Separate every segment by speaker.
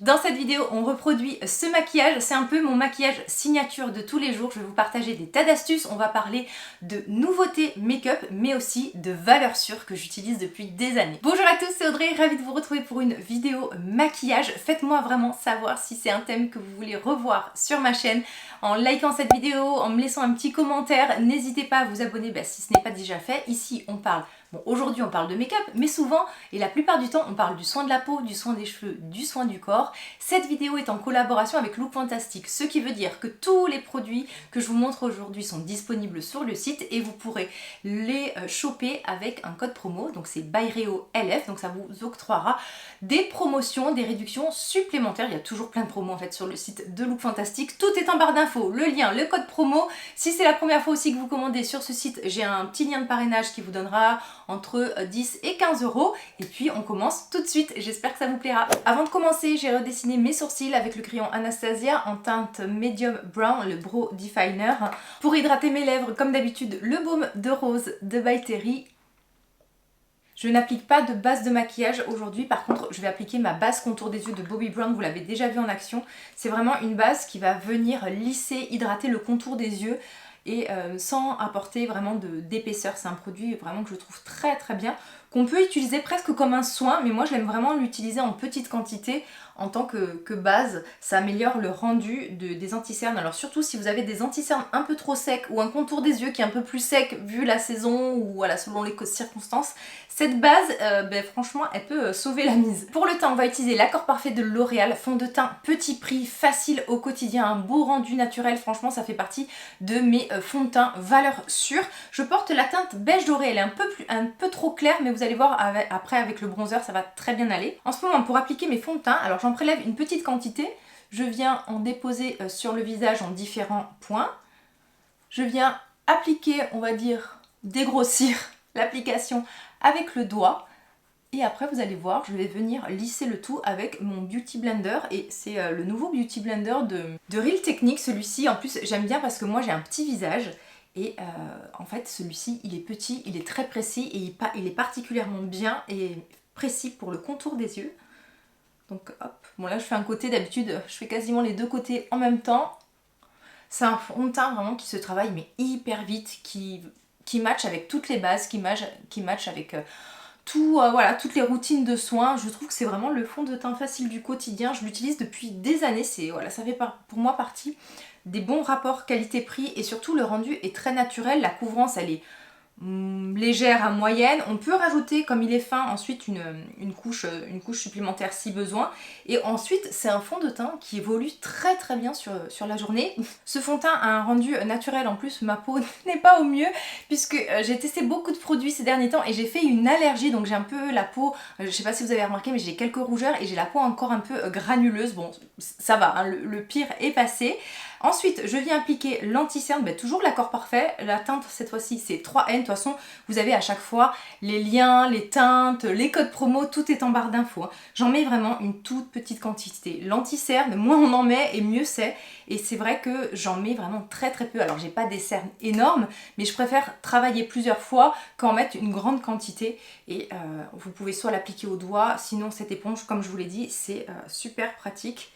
Speaker 1: Dans cette vidéo, on reproduit ce maquillage, c'est un peu mon maquillage signature de tous les jours. Je vais vous partager des tas d'astuces, on va parler de nouveautés make-up, mais aussi de valeurs sûres que j'utilise depuis des années. Bonjour à tous, c'est Audrey, ravie de vous retrouver pour une vidéo maquillage. Faites-moi vraiment savoir si c'est un thème que vous voulez revoir sur ma chaîne en likant cette vidéo, en me laissant un petit commentaire. N'hésitez pas à vous abonner si ce n'est pas déjà fait. Ici, on parle... Bon, aujourd'hui on parle de make-up, mais souvent, et la plupart du temps, on parle du soin de la peau, du soin des cheveux, du soin du corps. Cette vidéo est en collaboration avec Look Fantastic, ce qui veut dire que tous les produits que je vous montre aujourd'hui sont disponibles sur le site et vous pourrez les choper avec un code promo, donc c'est BYREO-LF, donc ça vous octroiera des promotions, des réductions supplémentaires. Il y a toujours plein de promos en fait sur le site de Look Fantastic. Tout est en barre d'infos, le lien, le code promo. Si c'est la première fois aussi que vous commandez sur ce site, j'ai un petit lien de parrainage qui vous donnera entre 10 et 15 euros. Et puis on commence tout de suite, j'espère que ça vous plaira. Avant de commencer, j'ai redessiné mes sourcils avec le crayon Anastasia en teinte medium brown, le Brow Definer. Pour hydrater mes lèvres, comme d'habitude, le baume de rose de By Terry. Je n'applique pas de base de maquillage aujourd'hui, par contre je vais appliquer ma base contour des yeux de Bobbi Brown, vous l'avez déjà vu en action. C'est vraiment une base qui va venir lisser, hydrater le contour des yeux et sans apporter vraiment d'épaisseur. C'est un produit vraiment que je trouve très très bien, qu'on peut utiliser presque comme un soin, mais moi j'aime vraiment l'utiliser en petite quantité en tant que base. Ça améliore le rendu des anti-cernes. Alors surtout si vous avez des anti-cernes un peu trop secs ou un contour des yeux qui est un peu plus sec vu la saison ou voilà, selon les circonstances, cette base, franchement, elle peut sauver la mise. Pour le teint, on va utiliser l'accord parfait de L'Oréal, fond de teint petit prix, facile au quotidien, un beau rendu naturel. Franchement, ça fait partie de mes fonds de teint valeur sûre. Je porte la teinte beige doré, elle est un peu trop claire, mais vous allez voir après avec le bronzer, ça va très bien aller. En ce moment, pour appliquer mes fonds de teint, alors j'en prélève une petite quantité. Je viens en déposer sur le visage en différents points. Je viens appliquer, on va dire, dégrossir l'application avec le doigt. Et après, vous allez voir, je vais venir lisser le tout avec mon Beauty Blender. Et c'est le nouveau Beauty Blender de Real Techniques. Celui-ci, en plus, j'aime bien parce que moi, j'ai un petit visage. Et en fait, celui-ci, il est petit, il est très précis. Et il est particulièrement bien et précis pour le contour des yeux. Donc hop, bon là je fais un côté, d'habitude je fais quasiment les deux côtés en même temps. C'est un fond de teint vraiment qui se travaille mais hyper vite, qui match avec toutes les bases, qui match avec voilà, toutes les routines de soins. Je trouve que c'est vraiment le fond de teint facile du quotidien. Je l'utilise depuis des années, voilà, ça fait pour moi partie des bons rapports qualité-prix et surtout le rendu est très naturel. La couvrance elle est légère à moyenne. On peut rajouter, comme il est fin, ensuite une couche supplémentaire si besoin. Et ensuite, c'est un fond de teint qui évolue très très bien sur la journée. Ce fond de teint a un rendu naturel. En plus, ma peau n'est pas au mieux puisque j'ai testé beaucoup de produits ces derniers temps et j'ai fait une allergie. Donc j'ai un peu la peau, je sais pas si vous avez remarqué, mais j'ai quelques rougeurs et j'ai la peau encore un peu granuleuse. Bon, ça va, hein, le pire est passé. Ensuite, je viens appliquer l'anti-cerne, toujours l'accord parfait. La teinte, cette fois-ci, c'est 3N. De toute façon, vous avez à chaque fois les liens, les teintes, les codes promo, tout est en barre d'infos. J'en mets vraiment une toute petite quantité. L'anti-cerne, moins on en met et mieux c'est. Et c'est vrai que j'en mets vraiment très très peu. Alors, j'ai pas des cernes énormes, mais je préfère travailler plusieurs fois qu'en mettre une grande quantité. Et vous pouvez soit l'appliquer au doigt, sinon cette éponge, comme je vous l'ai dit, c'est super pratique.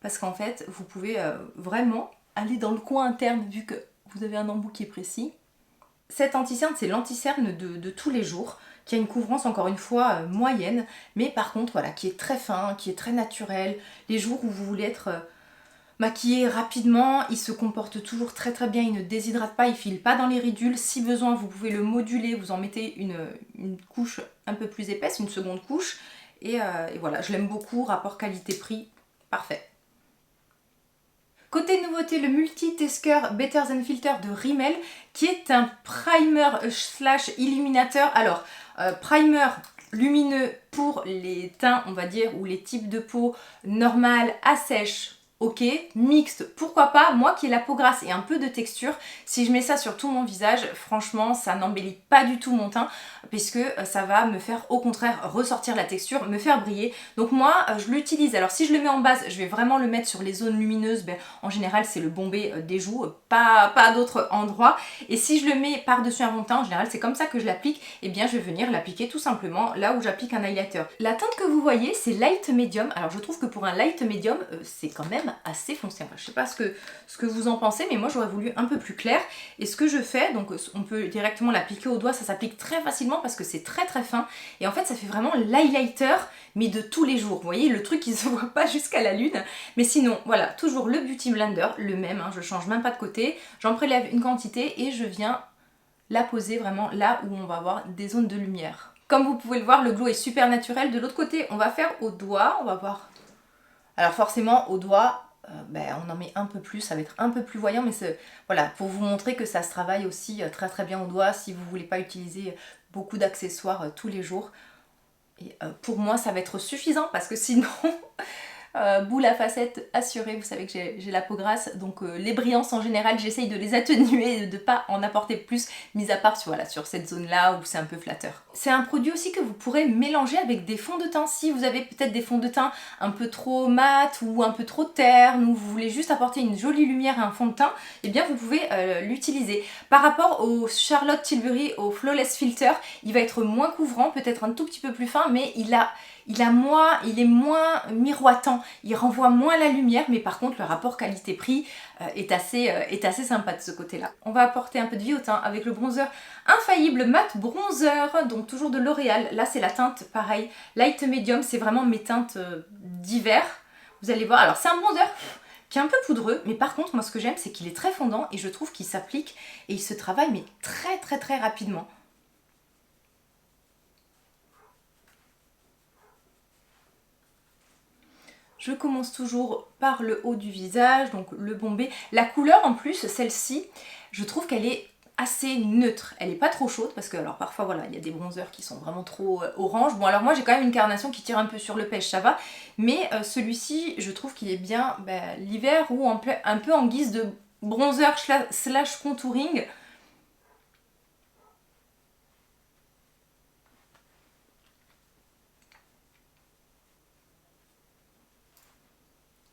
Speaker 1: Parce qu'en fait, vous pouvez vraiment aller dans le coin interne vu que vous avez un embout qui est précis. Cette anti-cerne, c'est l'anti-cerne de tous les jours, qui a une couvrance encore une fois moyenne, mais par contre, voilà, qui est très fin, qui est très naturel. Les jours où vous voulez être maquillé rapidement, il se comporte toujours très très bien, il ne déshydrate pas, il file pas dans les ridules. Si besoin, vous pouvez le moduler, vous en mettez une couche un peu plus épaisse, une seconde couche. Et voilà, je l'aime beaucoup, rapport qualité-prix, parfait. Côté nouveauté, le Multi-Tesker Better Than Filter de Rimmel, qui est un primer slash illuminateur. Alors, primer lumineux pour les teints, on va dire, ou les types de peau normales à sèche ok, mixte, pourquoi pas, moi qui ai la peau grasse et un peu de texture, si je mets ça sur tout mon visage, franchement ça n'embellit pas du tout mon teint, puisque ça va me faire au contraire ressortir la texture, me faire briller. Donc moi je l'utilise, alors si je le mets en base, je vais vraiment le mettre sur les zones lumineuses, en général c'est le bombé des joues, pas d'autres endroits, et si je le mets par-dessus un fond de teint, en général c'est comme ça que je l'applique, et bien je vais venir l'appliquer tout simplement là où j'applique un highlighter. La teinte que vous voyez c'est light medium, alors je trouve que pour un light medium c'est quand même assez foncé. Enfin, je sais pas ce que vous en pensez, mais moi j'aurais voulu un peu plus clair. Et ce que je fais, donc on peut directement l'appliquer au doigt, ça s'applique très facilement parce que c'est très très fin. Et en fait ça fait vraiment l'highlighter, mais de tous les jours. Vous voyez, le truc qui se voit pas jusqu'à la lune. Mais sinon, voilà, toujours le Beauty Blender, le même, hein, je change même pas de côté. J'en prélève une quantité et je viens la poser vraiment là où on va avoir des zones de lumière. Comme vous pouvez le voir, le glow est super naturel. De l'autre côté, on va faire au doigt, on va voir. Alors forcément au doigt, on en met un peu plus, ça va être un peu plus voyant, mais c'est voilà, pour vous montrer que ça se travaille aussi très très bien au doigt si vous voulez pas utiliser beaucoup d'accessoires tous les jours. Et pour moi ça va être suffisant parce que sinon boule à facettes assurée, vous savez que j'ai la peau grasse, donc les brillances en général j'essaye de les atténuer et de pas en apporter plus, mis à part sur cette zone là où c'est un peu flatteur. C'est un produit aussi que vous pourrez mélanger avec des fonds de teint. Si vous avez peut-être des fonds de teint un peu trop mat ou un peu trop terne, ou vous voulez juste apporter une jolie lumière à un fond de teint, et bien vous pouvez l'utiliser. Par rapport au Charlotte Tilbury, au Flawless Filter, il va être moins couvrant, peut-être un tout petit peu plus fin, mais il est moins miroitant, il renvoie moins la lumière, mais par contre le rapport qualité-prix est assez sympa de ce côté-là. On va apporter un peu de vie au teint avec le bronzer Infaillible Matte Bronzer, donc toujours de L'Oréal. Là c'est la teinte pareil, light medium, c'est vraiment mes teintes d'hiver. Vous allez voir, alors c'est un bronzer qui est un peu poudreux, mais par contre moi ce que j'aime c'est qu'il est très fondant et je trouve qu'il s'applique et il se travaille mais très très très rapidement. Je commence toujours par le haut du visage, donc le bombé. La couleur en plus, celle-ci, je trouve qu'elle est assez neutre. Elle n'est pas trop chaude parce que alors parfois voilà, il y a des bronzers qui sont vraiment trop orange. Bon alors moi j'ai quand même une carnation qui tire un peu sur le pêche, ça va. Mais celui-ci, je trouve qu'il est bien l'hiver ou un peu en guise de bronzer slash contouring.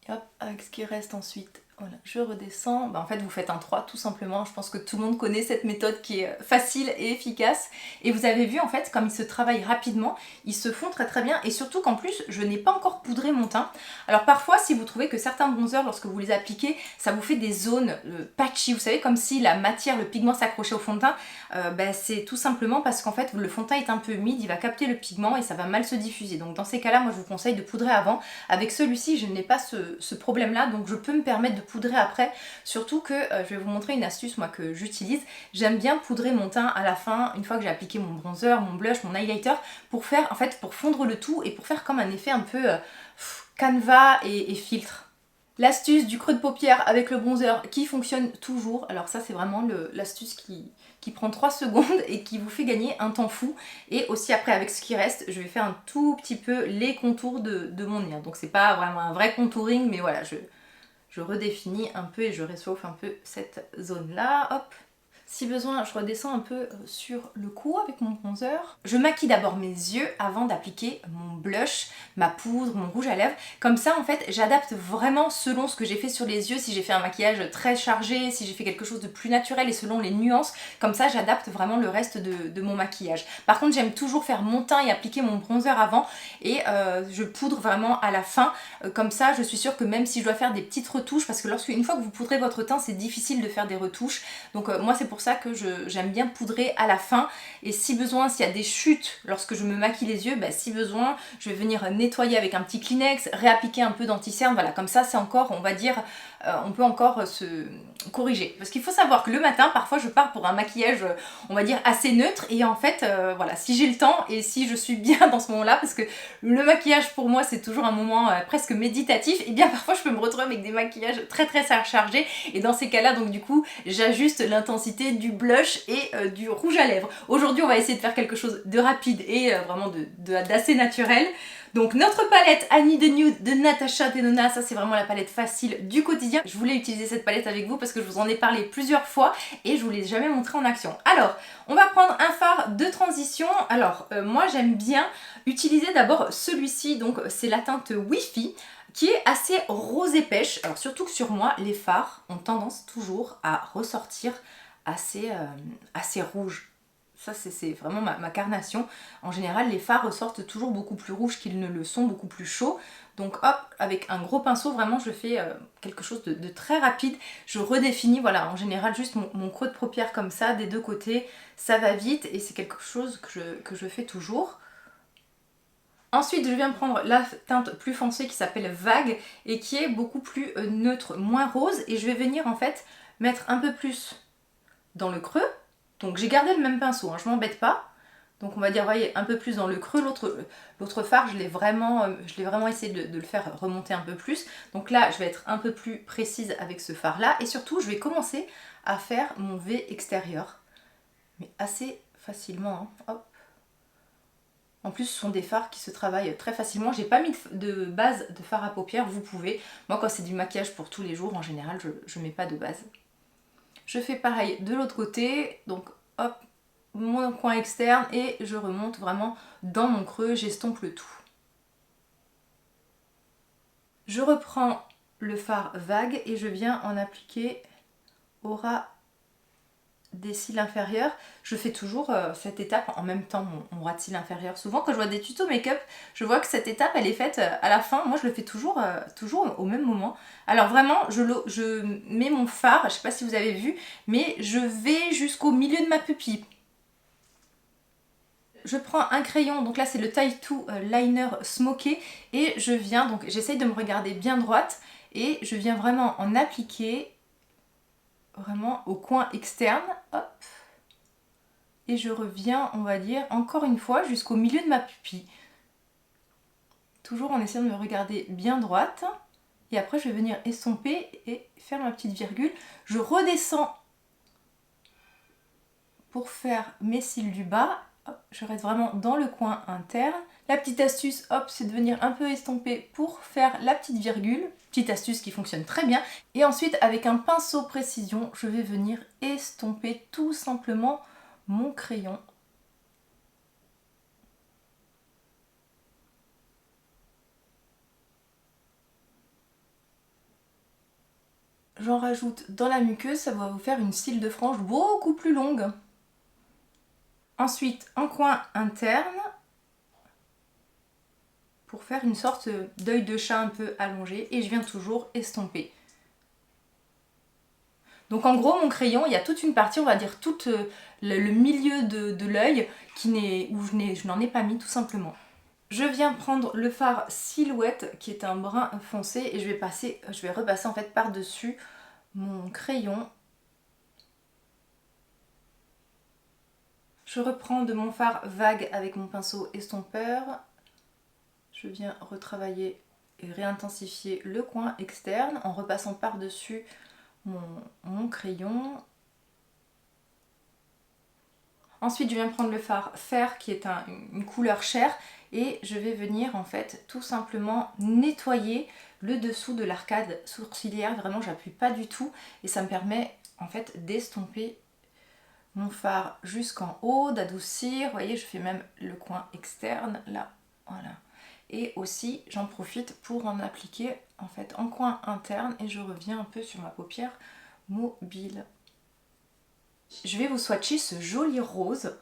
Speaker 1: Hop, avec ce qui reste ensuite, voilà, je redescends. En fait, vous faites un 3 tout simplement. Je pense que tout le monde connaît cette méthode qui est facile et efficace. Et vous avez vu en fait, comme il se travaille rapidement, ils se font très très bien. Et surtout qu'en plus, je n'ai pas encore poudré mon teint. Alors parfois, si vous trouvez que certains bronzers, lorsque vous les appliquez, ça vous fait des zones patchy, vous savez, comme si la matière, le pigment s'accrochait au fond de teint, c'est tout simplement parce qu'en fait, le fond de teint est un peu humide, il va capter le pigment et ça va mal se diffuser. Donc dans ces cas-là, moi je vous conseille de poudrer avant. Avec celui-ci, je n'ai pas ce problème-là, donc je peux me permettre de poudrer après, surtout que je vais vous montrer une astuce moi que j'utilise. J'aime bien poudrer mon teint à la fin, une fois que j'ai appliqué mon bronzer, mon blush, mon highlighter, pour faire en fait pour fondre le tout et pour faire comme un effet un peu canevas et filtre. L'astuce du creux de paupière avec le bronzer qui fonctionne toujours, alors ça c'est vraiment l'astuce qui prend 3 secondes et qui vous fait gagner un temps fou. Et aussi après avec ce qui reste, je vais faire un tout petit peu les contours de mon nez. Donc c'est pas vraiment un vrai contouring, mais voilà, je redéfinis un peu et je réchauffe un peu cette zone là, hop. Si besoin, je redescends un peu sur le cou avec mon bronzer. Je maquille d'abord mes yeux avant d'appliquer mon blush, ma poudre, mon rouge à lèvres. Comme ça, en fait, j'adapte vraiment selon ce que j'ai fait sur les yeux. Si j'ai fait un maquillage très chargé, si j'ai fait quelque chose de plus naturel et selon les nuances. Comme ça, j'adapte vraiment le reste de mon maquillage. Par contre, j'aime toujours faire mon teint et appliquer mon bronzer avant. Et je poudre vraiment à la fin. Comme ça, je suis sûre que même si je dois faire des petites retouches, parce que une fois que vous poudrez votre teint, c'est difficile de faire des retouches. Donc moi, c'est pour ça que j'aime bien poudrer à la fin, et si besoin, s'il y a des chutes lorsque je me maquille les yeux, si besoin je vais venir nettoyer avec un petit Kleenex, réappliquer un peu d'anti-cerne, voilà, comme ça c'est encore, on va dire, on peut encore se corriger. Parce qu'il faut savoir que le matin, parfois je pars pour un maquillage, on va dire assez neutre, et en fait, voilà, si j'ai le temps et si je suis bien dans ce moment-là, parce que le maquillage pour moi c'est toujours un moment presque méditatif, et bien parfois je peux me retrouver avec des maquillages très très chargés, et dans ces cas-là, donc du coup, j'ajuste l'intensité utiliser du blush et du rouge à lèvres. Aujourd'hui on va essayer de faire quelque chose de rapide et vraiment d'assez naturel. Donc notre palette Annie the Nude de Natasha Denona, ça c'est vraiment la palette facile du quotidien. Je voulais utiliser cette palette avec vous parce que je vous en ai parlé plusieurs fois et je vous l'ai jamais montré en action. Alors, on va prendre un fard de transition. Alors, moi j'aime bien utiliser d'abord celui-ci, donc c'est la teinte Wi-Fi, qui est assez rose et pêche. Alors surtout que sur moi, les fards ont tendance toujours à ressortir assez rouge. Ça c'est vraiment ma carnation. En général les fards ressortent toujours beaucoup plus rouges qu'ils ne le sont, beaucoup plus chauds. Donc hop, avec un gros pinceau vraiment je fais quelque chose de très rapide. Je redéfinis, voilà, en général juste mon creux de paupière comme ça, des deux côtés. Ça va vite et c'est quelque chose que je fais toujours. Ensuite je viens prendre la teinte plus foncée qui s'appelle Vague et qui est beaucoup plus neutre, moins rose. Et je vais venir en fait mettre un peu plus dans le creux. Donc j'ai gardé le même pinceau, hein, je m'embête pas. Donc on va dire, voyez, un peu plus dans le creux. L'autre fard, je l'ai vraiment essayé de le faire remonter un peu plus. Donc là, je vais être un peu plus précise avec ce fard-là. Et surtout, je vais commencer à faire mon V extérieur. Mais assez facilement, hein. Hop. En plus, ce sont des fards qui se travaillent très facilement. J'ai pas mis de base de fard à paupières, vous pouvez. Moi, quand c'est du maquillage pour tous les jours, en général, je mets pas de base. Je fais pareil de l'autre côté, donc hop, mon coin externe et je remonte vraiment dans mon creux, j'estompe le tout. Je reprends le fard Vague et je viens en appliquer au ras des cils inférieurs. Je fais toujours cette étape en même temps, mon ras de cils inférieur. Souvent quand je vois des tutos make-up, je vois que cette étape elle est faite à la fin. Moi je le fais toujours au même moment. Alors vraiment je mets mon fard, je sais pas si vous avez vu, mais je vais jusqu'au milieu de ma pupille. Je prends un crayon, donc là c'est le Taille Two Liner Smoké et je viens, donc j'essaye de me regarder bien droite et je viens vraiment en appliquer vraiment au coin externe, hop, et je reviens, on va dire, encore une fois jusqu'au milieu de ma pupille. Toujours en essayant de me regarder bien droite. Et après je vais venir estomper et faire ma petite virgule. Je redescends pour faire mes cils du bas. Hop, je reste vraiment dans le coin interne. La petite astuce, hop, c'est de venir un peu estomper pour faire la petite virgule. Petite astuce qui fonctionne très bien. Et ensuite, avec un pinceau précision, je vais venir estomper tout simplement mon crayon. J'en rajoute dans la muqueuse, ça va vous faire une cils de frange beaucoup plus longue. Ensuite, en coin interne, pour faire une sorte d'œil de chat un peu allongé, et je viens toujours estomper. Donc en gros mon crayon, il y a toute une partie, on va dire tout le milieu de l'œil où je n'en ai pas mis tout simplement. Je viens prendre le fard Silhouette qui est un brun foncé et je vais repasser en fait par-dessus mon crayon. Je reprends de mon fard Vague avec mon pinceau estompeur. Je viens retravailler et réintensifier le coin externe en repassant par-dessus mon crayon. Ensuite, je viens prendre le fard Fer qui est une couleur chair et je vais venir en fait tout simplement nettoyer le dessous de l'arcade sourcilière. Vraiment, j'appuie pas du tout et ça me permet en fait d'estomper mon fard jusqu'en haut, d'adoucir. Vous voyez, je fais même le coin externe là, voilà. Et aussi, j'en profite pour en appliquer en fait en coin interne et je reviens un peu sur ma paupière mobile. Je vais vous swatcher ce joli rose,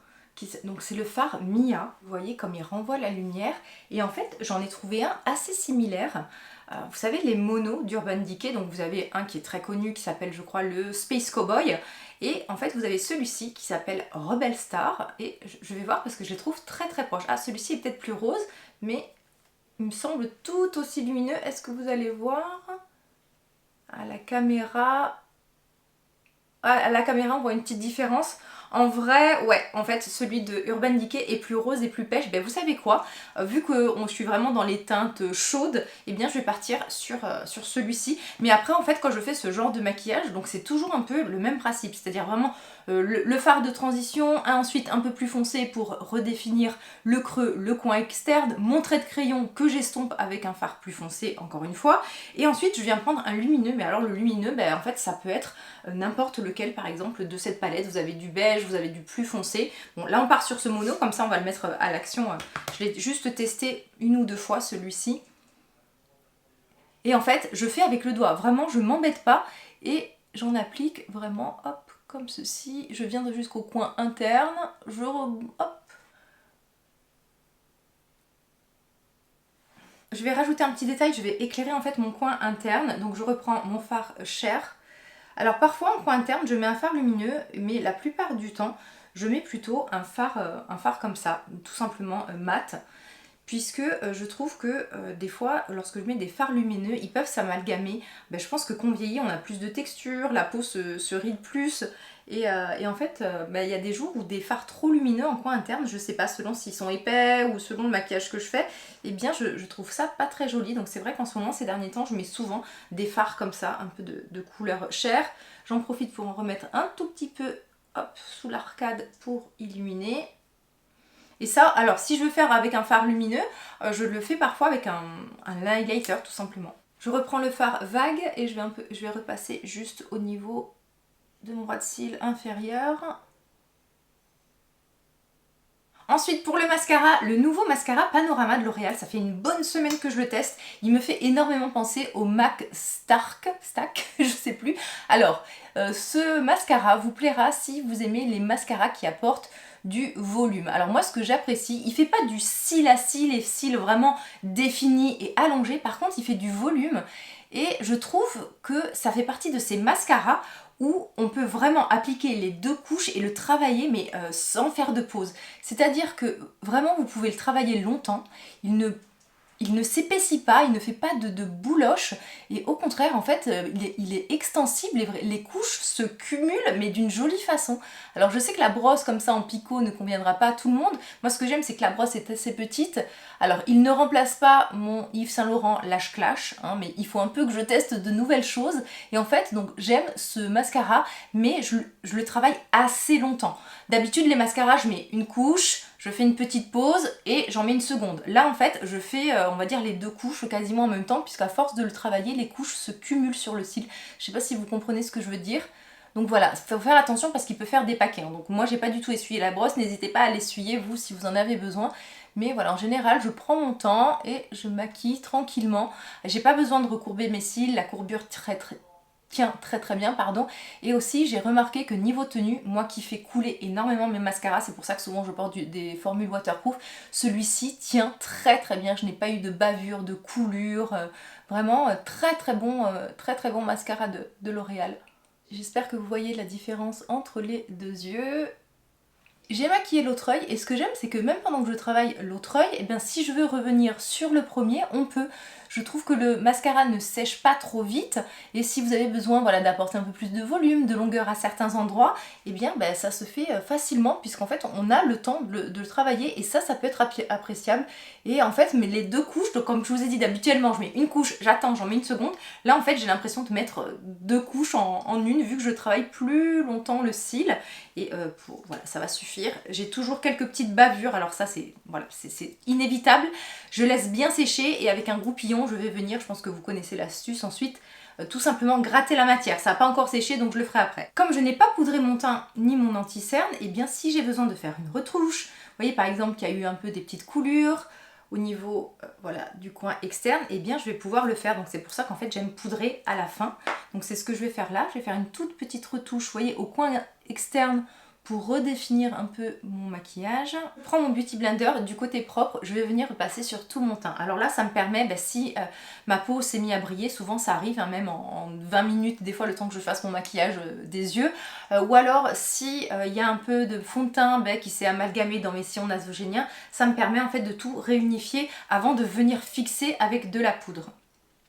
Speaker 1: donc c'est le fard Mia, vous voyez comme il renvoie la lumière, et en fait j'en ai trouvé un assez similaire. Vous savez les monos d'Urban Decay, donc vous avez un qui est très connu qui s'appelle je crois le Space Cowboy, et en fait vous avez celui-ci qui s'appelle Rebel Star, et je vais voir parce que je les trouve très très proches. Ah, celui-ci est peut-être plus rose, mais il me semble tout aussi lumineux. Est-ce que vous allez voir à la caméra? À la caméra on voit une petite différence. En vrai, ouais, en fait, celui de Urban Decay est plus rose et plus pêche. Ben, vous savez quoi? Vu que je suis vraiment dans les teintes chaudes, eh bien, je vais partir sur celui-ci. Mais après, en fait, quand je fais ce genre de maquillage, donc c'est toujours un peu le même principe. C'est-à-dire vraiment le fard de transition, ensuite un peu plus foncé pour redéfinir le creux, le coin externe, mon trait de crayon que j'estompe avec un fard plus foncé, encore une fois. Et ensuite, je viens prendre un lumineux. Mais alors, le lumineux, ben, en fait, ça peut être n'importe lequel, par exemple, de cette palette. Vous avez du beige, vous avez du plus foncé. Bon, là, on part sur ce mono, comme ça, on va le mettre à l'action. Je l'ai juste testé une ou deux fois, celui-ci. Et en fait, je fais avec le doigt. Vraiment, je m'embête pas. Et j'en applique vraiment, hop, comme ceci. Je viens jusqu'au coin interne. Hop. Je vais rajouter un petit détail. Je vais éclairer en fait mon coin interne. Donc, je reprends mon fard Cher. Alors parfois en coin interne je mets un fard lumineux, mais la plupart du temps je mets plutôt un fard comme ça, tout simplement mat, puisque je trouve que des fois lorsque je mets des fards lumineux ils peuvent s'amalgamer. Ben, je pense que quand on vieillit on a plus de texture, la peau se ride plus et en fait ben, il y a des jours où des fards trop lumineux en coin interne, je sais pas, selon s'ils sont épais ou selon le maquillage que je fais, et bien je trouve ça pas très joli. Donc c'est vrai qu'en ce moment, ces derniers temps, je mets souvent des fards comme ça, un peu de couleur chair. J'en profite pour en remettre un tout petit peu, hop, sous l'arcade pour illuminer. Et ça, alors si je veux faire avec un fard lumineux, je le fais parfois avec un highlighter tout simplement. Je reprends le fard vague et je vais repasser juste au niveau de mon ras de cils inférieur. Ensuite pour le mascara, le nouveau mascara Panorama de L'Oréal, ça fait une bonne semaine que je le teste. Il me fait énormément penser au MAC Stack, je sais plus. Alors, ce mascara vous plaira si vous aimez les mascaras qui apportent du volume. Alors moi ce que j'apprécie, il fait pas du cil à cils et cils vraiment définis et allongés, par contre il fait du volume et je trouve que ça fait partie de ces mascaras où on peut vraiment appliquer les deux couches et le travailler mais sans faire de pause. C'est-à-dire que vraiment vous pouvez le travailler longtemps, il ne s'épaissit pas, il ne fait pas de bouloche et au contraire en fait il est extensible, les couches se cumulent mais d'une jolie façon. Alors je sais que la brosse comme ça en picot ne conviendra pas à tout le monde. Moi ce que j'aime c'est que la brosse est assez petite. Alors il ne remplace pas mon Yves Saint Laurent Lash Clash, hein, mais il faut un peu que je teste de nouvelles choses. Et en fait donc j'aime ce mascara mais je le travaille assez longtemps. D'habitude les mascaras je mets une couche, je fais une petite pause et j'en mets une seconde. Là en fait je fais on va dire les deux couches quasiment en même temps puisqu'à force de le travailler les couches se cumulent sur le cil. Je sais pas si vous comprenez ce que je veux dire. Donc voilà, il faut faire attention parce qu'il peut faire des paquets. Hein. Donc moi j'ai pas du tout essuyé la brosse, n'hésitez pas à l'essuyer vous si vous en avez besoin. Mais voilà, en général je prends mon temps et je maquille tranquillement. J'ai pas besoin de recourber mes cils, la courbure tient très bien, pardon. Et aussi j'ai remarqué que niveau tenue, moi qui fais couler énormément mes mascaras, c'est pour ça que souvent je porte des formules waterproof, celui-ci tient très bien, je n'ai pas eu de bavure, de coulure, vraiment très bon mascara de L'Oréal. J'espère que vous voyez la différence entre les deux yeux. J'ai maquillé l'autre œil et ce que j'aime c'est que même pendant que je travaille l'autre œil, et bien si je veux revenir sur le premier, on peut. Je trouve que le mascara ne sèche pas trop vite et si vous avez besoin voilà, d'apporter un peu plus de volume, de longueur à certains endroits, et bien ben, ça se fait facilement puisqu'en fait on a le temps de le travailler et ça peut être appréciable. Et en fait mais les deux couches, donc comme je vous ai dit d'habituellement je mets une couche, j'attends, j'en mets une seconde, là en fait j'ai l'impression de mettre deux couches en une vu que je travaille plus longtemps le cil et voilà ça va suffire. J'ai toujours quelques petites bavures, alors ça c'est voilà, c'est inévitable, je laisse bien sécher et avec un goupillon je vais venir, je pense que vous connaissez l'astuce ensuite, tout simplement gratter la matière. Ça n'a pas encore séché donc je le ferai après. Comme je n'ai pas poudré mon teint ni mon anti-cerne, et bien si j'ai besoin de faire une retouche, vous voyez par exemple qu'il y a eu un peu des petites coulures au niveau voilà, du coin externe, et bien je vais pouvoir le faire. Donc c'est pour ça qu'en fait j'aime poudrer à la fin. Donc c'est ce que je vais faire là, je vais faire une toute petite retouche, vous voyez, au coin externe pour redéfinir un peu mon maquillage. Je prends mon Beauty Blender, du côté propre, je vais venir passer sur tout mon teint. Alors là, ça me permet, si ma peau s'est mise à briller, souvent ça arrive, hein, même en 20 minutes, des fois le temps que je fasse mon maquillage des yeux, ou alors si il y a un peu de fond de teint qui s'est amalgamé dans mes sillons nasogéniens, ça me permet en fait de tout réunifier avant de venir fixer avec de la poudre.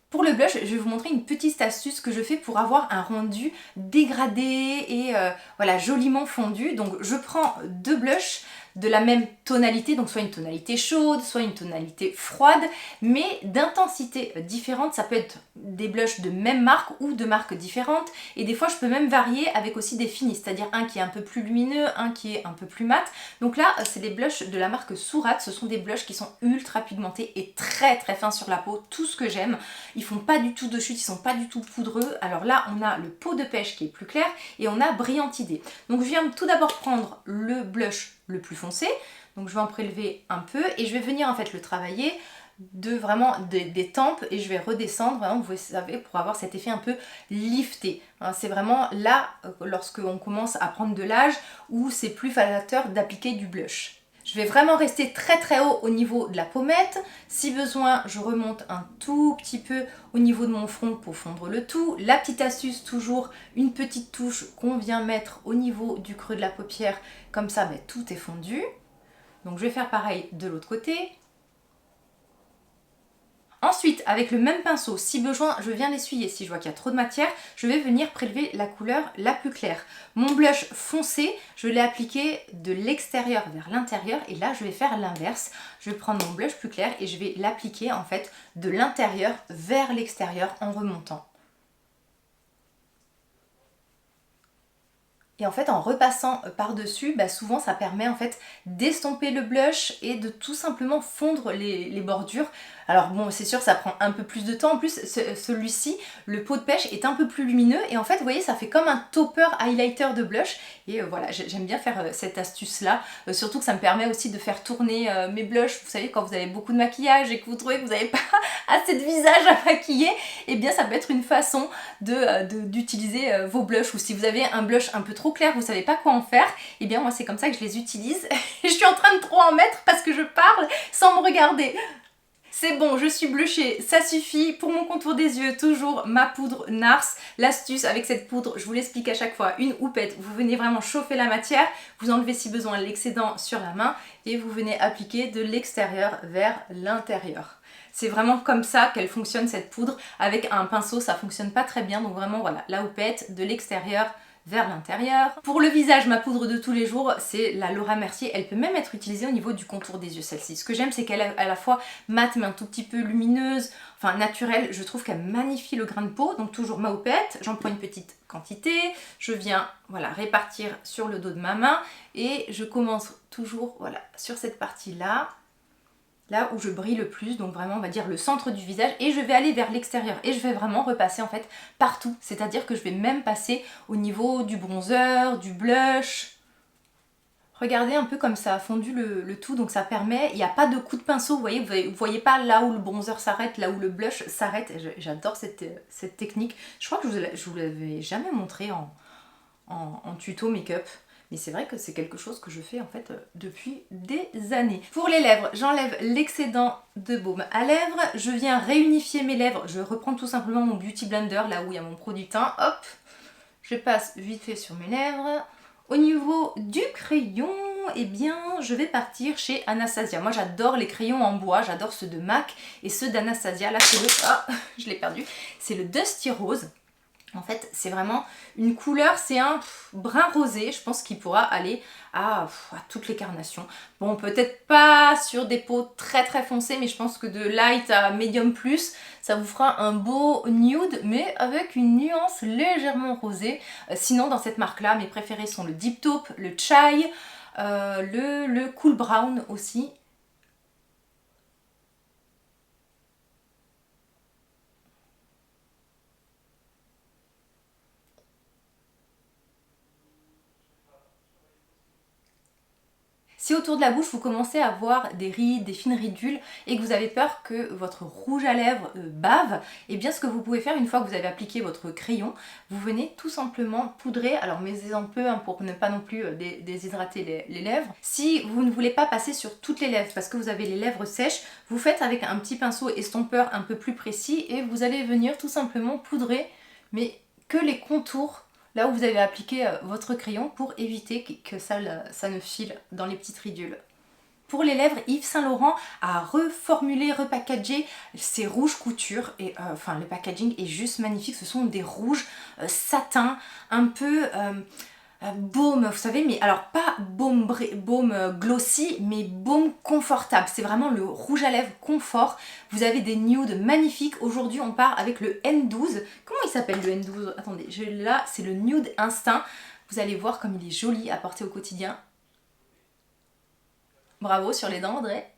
Speaker 1: Pour le blush, je vais vous montrer une petite astuce que je fais pour avoir un rendu dégradé et voilà, joliment fondu. Donc je prends deux blushs de la même tonalité, donc soit une tonalité chaude, soit une tonalité froide, mais d'intensité différente. Ça peut être des blushs de même marque ou de marques différentes, et des fois je peux même varier avec aussi des finis, c'est-à-dire un qui est un peu plus lumineux, un qui est un peu plus mat. Donc là c'est des blushs de la marque Surate, ce sont des blushs qui sont ultra pigmentés et très très fins sur la peau, tout ce que j'aime. Ils font pas du tout de chute, ils sont pas du tout poudreux. Alors là on a le peau de pêche qui est plus clair et on a brillantidé. Donc je viens tout d'abord prendre le blush le plus foncé, donc je vais en prélever un peu et je vais venir en fait le travailler de vraiment des tempes et je vais redescendre, vraiment, vous savez, pour avoir cet effet un peu lifté. C'est vraiment là, lorsque on commence à prendre de l'âge, où c'est plus flatteur d'appliquer du blush. Je vais vraiment rester très très haut au niveau de la pommette. Si besoin, je remonte un tout petit peu au niveau de mon front pour fondre le tout. La petite astuce, toujours une petite touche qu'on vient mettre au niveau du creux de la paupière. Comme ça, tout est fondu. Donc je vais faire pareil de l'autre côté. Ensuite, avec le même pinceau, si besoin, je viens l'essuyer. Si je vois qu'il y a trop de matière, je vais venir prélever la couleur la plus claire. Mon blush foncé, je l'ai appliqué de l'extérieur vers l'intérieur et là, je vais faire l'inverse. Je vais prendre mon blush plus clair et je vais l'appliquer en fait de l'intérieur vers l'extérieur en remontant. Et en fait, en repassant par-dessus, souvent ça permet en fait d'estomper le blush et de tout simplement fondre les bordures. Alors bon, c'est sûr, ça prend un peu plus de temps. En plus, celui-ci, le pot de pêche est un peu plus lumineux. Et en fait, vous voyez, ça fait comme un topper highlighter de blush. Et voilà, j'aime bien faire cette astuce-là. Surtout que ça me permet aussi de faire tourner mes blushs. Vous savez, quand vous avez beaucoup de maquillage et que vous trouvez que vous n'avez pas assez de visage à maquiller, eh bien ça peut être une façon d'utiliser vos blushs. Ou si vous avez un blush un peu trop clair, vous savez pas quoi en faire, eh bien moi c'est comme ça que je les utilise. Je suis en train de trop en mettre parce que je parle sans me regarder. C'est bon, je suis blushée, ça suffit. Pour mon contour des yeux, toujours ma poudre NARS. L'astuce avec cette poudre, je vous l'explique à chaque fois, une houppette. Vous venez vraiment chauffer la matière, vous enlevez si besoin l'excédent sur la main et vous venez appliquer de l'extérieur vers l'intérieur. C'est vraiment comme ça qu'elle fonctionne cette poudre. Avec un pinceau, ça fonctionne pas très bien, donc vraiment voilà, la houppette de l'extérieur vers l'intérieur. Pour le visage, ma poudre de tous les jours, c'est la Laura Mercier. Elle peut même être utilisée au niveau du contour des yeux, celle-ci. Ce que j'aime, c'est qu'elle est à la fois mate, mais un tout petit peu lumineuse, enfin naturelle. Je trouve qu'elle magnifie le grain de peau. Donc toujours ma houppette, j'en prends une petite quantité. Je viens, voilà, répartir sur le dos de ma main. Et je commence toujours, voilà, sur cette partie-là. Là où je brille le plus, donc vraiment on va dire le centre du visage, et je vais aller vers l'extérieur et je vais vraiment repasser en fait partout, c'est-à-dire que je vais même passer au niveau du bronzer, du blush. Regardez un peu comme ça a fondu le tout, donc ça permet, il n'y a pas de coup de pinceau, vous voyez pas là où le bronzer s'arrête, là où le blush s'arrête. J'adore cette technique. Je crois que je vous l'avais jamais montré en tuto make-up. Mais c'est vrai que c'est quelque chose que je fais en fait depuis des années. Pour les lèvres, j'enlève l'excédent de baume à lèvres. Je viens réunifier mes lèvres. Je reprends tout simplement mon Beauty Blender, là où il y a mon produit teint. Hop, je passe vite fait sur mes lèvres. Au niveau du crayon, eh bien, je vais partir chez Anastasia. Moi, j'adore les crayons en bois. J'adore ceux de MAC et ceux d'Anastasia. Là, c'est le... Ah, je l'ai perdu. C'est le Dusty Rose. En fait, c'est vraiment une couleur, c'est un brun rosé, je pense qu'il pourra aller à toutes les carnations. Bon, peut-être pas sur des peaux très très foncées, mais je pense que de light à medium plus, ça vous fera un beau nude, mais avec une nuance légèrement rosée. Sinon, dans cette marque-là, mes préférés sont le Deep Taupe, le Chai, le Cool Brown aussi. Si autour de la bouche vous commencez à voir des rides, des fines ridules et que vous avez peur que votre rouge à lèvres bave, et bien ce que vous pouvez faire une fois que vous avez appliqué votre crayon, vous venez tout simplement poudrer, alors mettez-en peu pour ne pas non plus déshydrater les lèvres. Si vous ne voulez pas passer sur toutes les lèvres parce que vous avez les lèvres sèches, vous faites avec un petit pinceau estompeur un peu plus précis et vous allez venir tout simplement poudrer, mais que les contours là où vous avez appliqué votre crayon pour éviter que ça ne file dans les petites ridules. Pour les lèvres, Yves Saint Laurent a reformulé, repackagé ses rouges couture et enfin le packaging est juste magnifique. Ce sont des rouges satin, un peu baume, vous savez, mais alors pas baume glossy, mais baume confortable. C'est vraiment le rouge à lèvres confort. Vous avez des nudes magnifiques. Aujourd'hui, on part avec le N12. Comment il s'appelle le N12? Attendez, là, c'est le Nude Instinct. Vous allez voir comme il est joli à porter au quotidien. Bravo sur les dents, Audrey.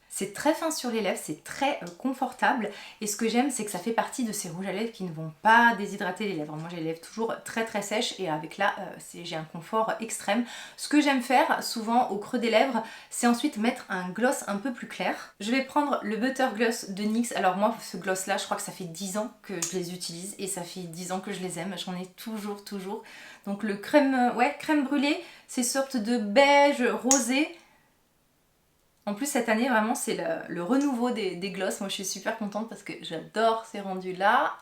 Speaker 1: C'est très fin sur les lèvres, c'est très confortable et ce que j'aime c'est que ça fait partie de ces rouges à lèvres qui ne vont pas déshydrater les lèvres. Moi j'ai les lèvres toujours très très sèches et avec là j'ai un confort extrême. Ce que j'aime faire souvent au creux des lèvres c'est ensuite mettre un gloss un peu plus clair. Je vais prendre le Butter Gloss de NYX. Alors moi ce gloss là je crois que ça fait 10 ans que je les utilise et ça fait 10 ans que je les aime. J'en ai toujours. Donc le crème brûlée, c'est sorte de beige rosé. En plus cette année vraiment c'est le renouveau des gloss, moi je suis super contente parce que j'adore ces rendus là.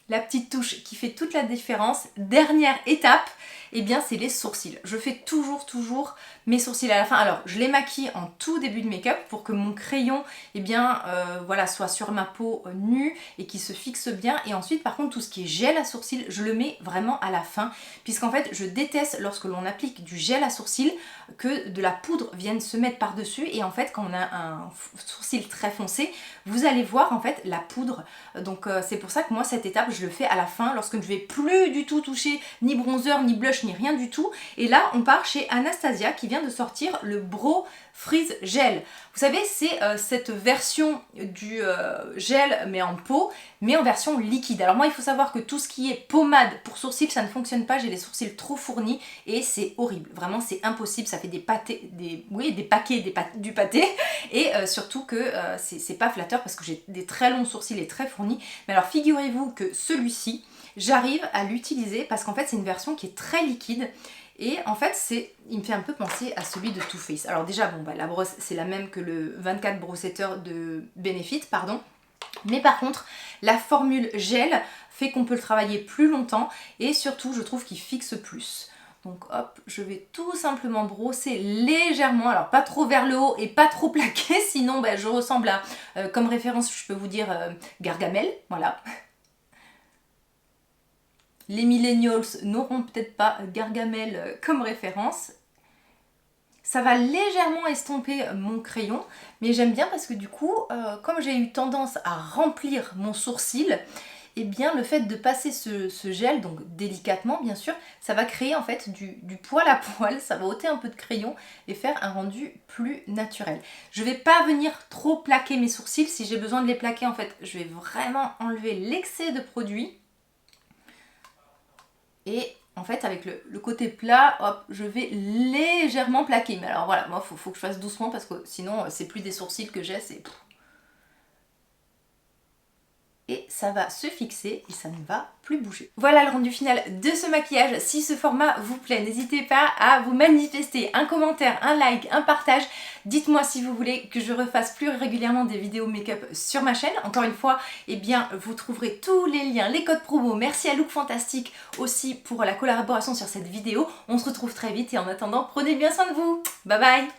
Speaker 1: La petite touche qui fait toute la différence. Dernière étape, eh bien c'est les sourcils. Je fais toujours mes sourcils à la fin. Alors je les maquille en tout début de make-up pour que mon crayon eh bien, voilà, soit sur ma peau nue et qui se fixe bien. Et ensuite par contre tout ce qui est gel à sourcils, je le mets vraiment à la fin. Puisqu'en fait je déteste lorsque l'on applique du gel à sourcils que de la poudre vienne se mettre par dessus. Et en fait quand on a un sourcil très foncé, vous allez voir en fait la poudre. Donc c'est pour ça que moi cette étape je le fais à la fin lorsque je ne vais plus du tout toucher ni bronzer ni blush ni rien du tout. Et là on part chez Anastasia qui vient de sortir le Brow Freeze Gel. Vous savez c'est cette version du gel mais en peau mais en version liquide. Alors moi il faut savoir que tout ce qui est pommade pour sourcils ça ne fonctionne pas, j'ai les sourcils trop fournis et c'est horrible, vraiment c'est impossible, ça fait des pâtés, du pâté et surtout que c'est pas flatteur parce que j'ai des très longs sourcils et très fournis. Mais alors figurez-vous que celui-ci j'arrive à l'utiliser parce qu'en fait c'est une version qui est très liquide. Et en fait, il me fait un peu penser à celui de Too Faced. Alors déjà, bon, bah, la brosse, c'est la même que le 24 Brow Setter de Benefit, pardon. Mais par contre, la formule gel fait qu'on peut le travailler plus longtemps et surtout, je trouve qu'il fixe plus. Donc hop, je vais tout simplement brosser légèrement, alors pas trop vers le haut et pas trop plaqué, sinon bah, je ressemble à, comme référence, je peux vous dire Gargamel, voilà. Les millennials n'auront peut-être pas Gargamel comme référence. Ça va légèrement estomper mon crayon, mais j'aime bien parce que du coup, comme j'ai eu tendance à remplir mon sourcil, et bien le fait de passer ce gel, donc délicatement bien sûr, ça va créer en fait du poil à poil, ça va ôter un peu de crayon et faire un rendu plus naturel. Je vais pas venir trop plaquer mes sourcils, si j'ai besoin de les plaquer en fait, je vais vraiment enlever l'excès de produit. Et en fait avec le côté plat, hop, je vais légèrement plaquer. Mais alors voilà, moi faut que je fasse doucement parce que sinon c'est plus des sourcils que j'ai, c'est... Et ça va se fixer et ça ne va plus bouger. Voilà le rendu final de ce maquillage. Si ce format vous plaît, n'hésitez pas à vous manifester, un commentaire, un like, un partage. Dites-moi si vous voulez que je refasse plus régulièrement des vidéos make-up sur ma chaîne. Encore une fois, eh bien, vous trouverez tous les liens, les codes promo. Merci à Look Fantastic aussi pour la collaboration sur cette vidéo. On se retrouve très vite et en attendant, prenez bien soin de vous. Bye bye!